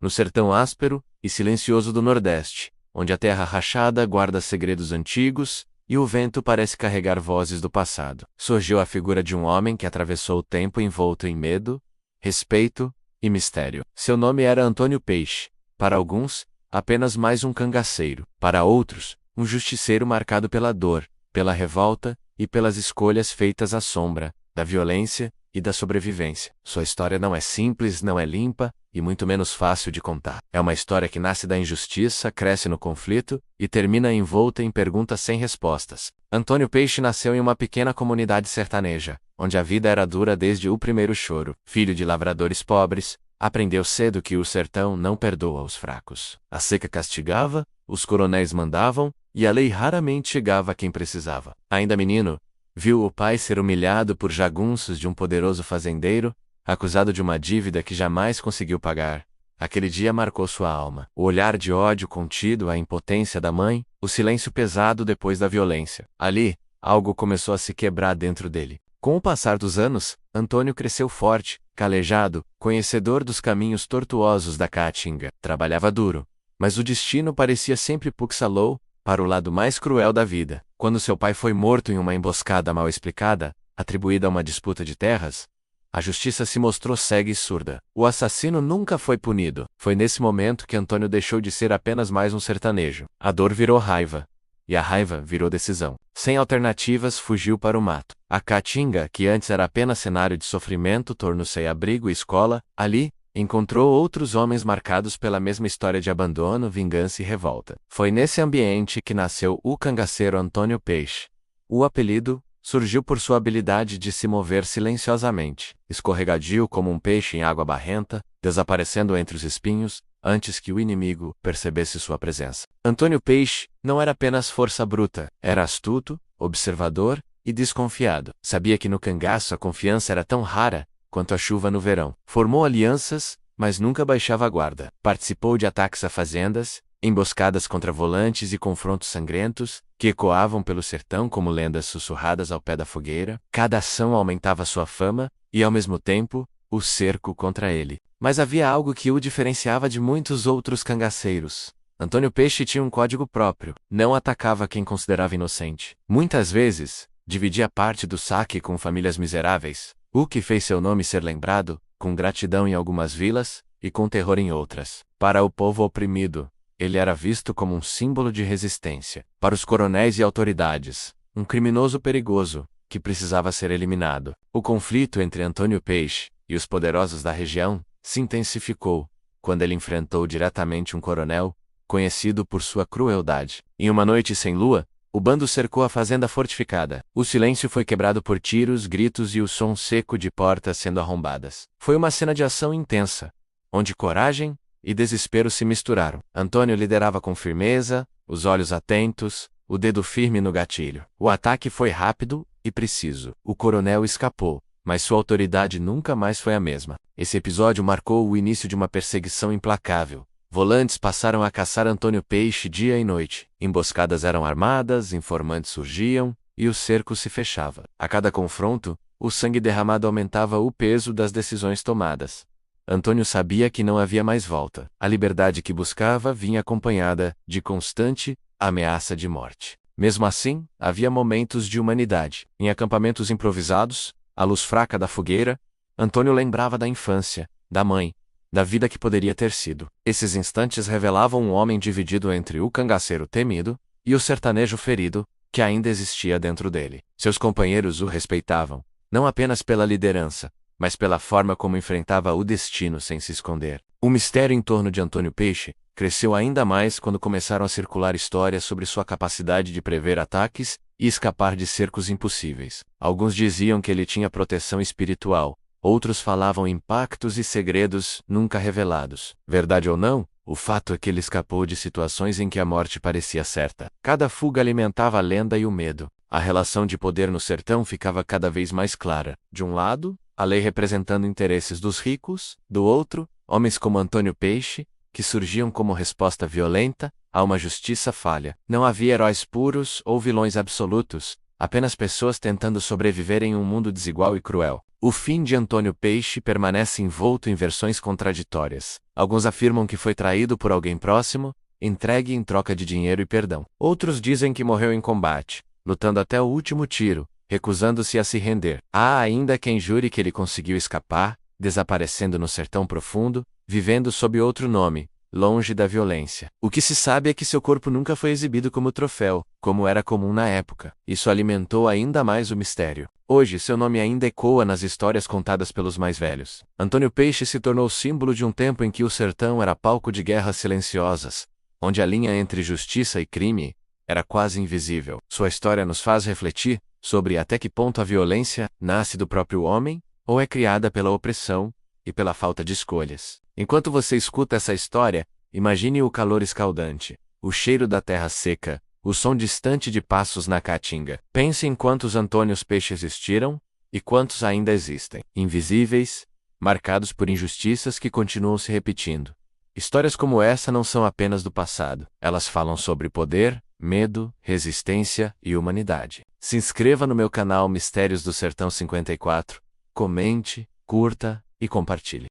no sertão áspero e silencioso do Nordeste, onde a terra rachada guarda segredos antigos e o vento parece carregar vozes do passado, surgiu a figura de um homem que atravessou o tempo envolto em medo, respeito e mistério. Seu nome era Antônio Peixe. Para alguns, apenas mais um cangaceiro. Para outros, um justiceiro marcado pela dor, pela revolta e pelas escolhas feitas à sombra da violência e da sobrevivência. Sua história não é simples, não é limpa e muito menos fácil de contar. É uma história que nasce da injustiça, cresce no conflito e termina envolta em perguntas sem respostas. Antônio Peixe nasceu em uma pequena comunidade sertaneja, onde a vida era dura desde o primeiro choro. Filho de lavradores pobres, aprendeu cedo que o sertão não perdoa os fracos. A seca castigava, os coronéis mandavam e a lei raramente chegava a quem precisava. Ainda menino, viu o pai ser humilhado por jagunços de um poderoso fazendeiro, acusado de uma dívida que jamais conseguiu pagar. Aquele dia marcou sua alma. O olhar de ódio contido, a impotência da mãe, o silêncio pesado depois da violência. Ali, algo começou a se quebrar dentro dele. Com o passar dos anos, Antônio cresceu forte, calejado, conhecedor dos caminhos tortuosos da Caatinga. Trabalhava duro, mas o destino parecia sempre puxá-lo para o lado mais cruel da vida. Quando seu pai foi morto em uma emboscada mal explicada, atribuída a uma disputa de terras, a justiça se mostrou cega e surda. O assassino nunca foi punido. Foi nesse momento que Antônio deixou de ser apenas mais um sertanejo. A dor virou raiva, e a raiva virou decisão. Sem alternativas, fugiu para o mato. A Caatinga, que antes era apenas cenário de sofrimento, tornou-se abrigo e escola. Ali, encontrou outros homens marcados pela mesma história de abandono, vingança e revolta. Foi nesse ambiente que nasceu o cangaceiro Antônio Peixe. O apelido surgiu por sua habilidade de se mover silenciosamente, escorregadio como um peixe em água barrenta, desaparecendo entre os espinhos, antes que o inimigo percebesse sua presença. Antônio Peixe não era apenas força bruta, era astuto, observador e desconfiado. Sabia que no cangaço a confiança era tão rara quanto a chuva no verão. Formou alianças, mas nunca baixava a guarda. Participou de ataques a fazendas, emboscadas contra volantes e confrontos sangrentos, que ecoavam pelo sertão como lendas sussurradas ao pé da fogueira. Cada ação aumentava sua fama, e ao mesmo tempo, o cerco contra ele. Mas havia algo que o diferenciava de muitos outros cangaceiros. Antônio Peixe tinha um código próprio. Não atacava quem considerava inocente. Muitas vezes, dividia parte do saque com famílias miseráveis, o que fez seu nome ser lembrado, com gratidão em algumas vilas, e com terror em outras. Para o povo oprimido, ele era visto como um símbolo de resistência. Para os coronéis e autoridades, um criminoso perigoso, que precisava ser eliminado. O conflito entre Antônio Peixe e os poderosos da região se intensificou quando ele enfrentou diretamente um coronel, conhecido por sua crueldade. Em uma noite sem lua, o bando cercou a fazenda fortificada. O silêncio foi quebrado por tiros, gritos e o som seco de portas sendo arrombadas. Foi uma cena de ação intensa, onde coragem e desespero se misturaram. Antônio liderava com firmeza, os olhos atentos, o dedo firme no gatilho. O ataque foi rápido e preciso. O coronel escapou, mas sua autoridade nunca mais foi a mesma. Esse episódio marcou o início de uma perseguição implacável. Volantes passaram a caçar Antônio Peixe dia e noite. Emboscadas eram armadas, informantes surgiam, e o cerco se fechava. A cada confronto, o sangue derramado aumentava o peso das decisões tomadas. Antônio sabia que não havia mais volta. A liberdade que buscava vinha acompanhada de constante ameaça de morte. Mesmo assim, havia momentos de humanidade. Em acampamentos improvisados, à luz fraca da fogueira, Antônio lembrava da infância, da mãe, da vida que poderia ter sido. Esses instantes revelavam um homem dividido entre o cangaceiro temido e o sertanejo ferido, que ainda existia dentro dele. Seus companheiros o respeitavam, não apenas pela liderança, mas pela forma como enfrentava o destino sem se esconder. O mistério em torno de Antônio Peixe cresceu ainda mais quando começaram a circular histórias sobre sua capacidade de prever ataques e escapar de cercos impossíveis. Alguns diziam que ele tinha proteção espiritual, outros falavam em pactos e segredos nunca revelados. Verdade ou não, o fato é que ele escapou de situações em que a morte parecia certa. Cada fuga alimentava a lenda e o medo. A relação de poder no sertão ficava cada vez mais clara. De um lado, a lei representando interesses dos ricos, do outro, homens como Antônio Peixe, que surgiam como resposta violenta a uma justiça falha. Não havia heróis puros ou vilões absolutos, apenas pessoas tentando sobreviver em um mundo desigual e cruel. O fim de Antônio Peixe permanece envolto em versões contraditórias. Alguns afirmam que foi traído por alguém próximo, entregue em troca de dinheiro e perdão. Outros dizem que morreu em combate, lutando até o último tiro, recusando-se a se render. Há ainda quem jure que ele conseguiu escapar, desaparecendo no sertão profundo, vivendo sob outro nome, longe da violência. O que se sabe é que seu corpo nunca foi exibido como troféu, como era comum na época. Isso alimentou ainda mais o mistério. Hoje, seu nome ainda ecoa nas histórias contadas pelos mais velhos. Antônio Peixe se tornou símbolo de um tempo em que o sertão era palco de guerras silenciosas, onde a linha entre justiça e crime era quase invisível. Sua história nos faz refletir sobre até que ponto a violência nasce do próprio homem ou é criada pela opressão e pela falta de escolhas. Enquanto você escuta essa história, imagine o calor escaldante, o cheiro da terra seca, o som distante de passos na caatinga. Pense em quantos Antônios Peixe existiram e quantos ainda existem, invisíveis, marcados por injustiças que continuam se repetindo. Histórias como essa não são apenas do passado, elas falam sobre poder, medo, resistência e humanidade. Se inscreva no meu canal Mistérios do Sertão 54, comente, curta e compartilhe.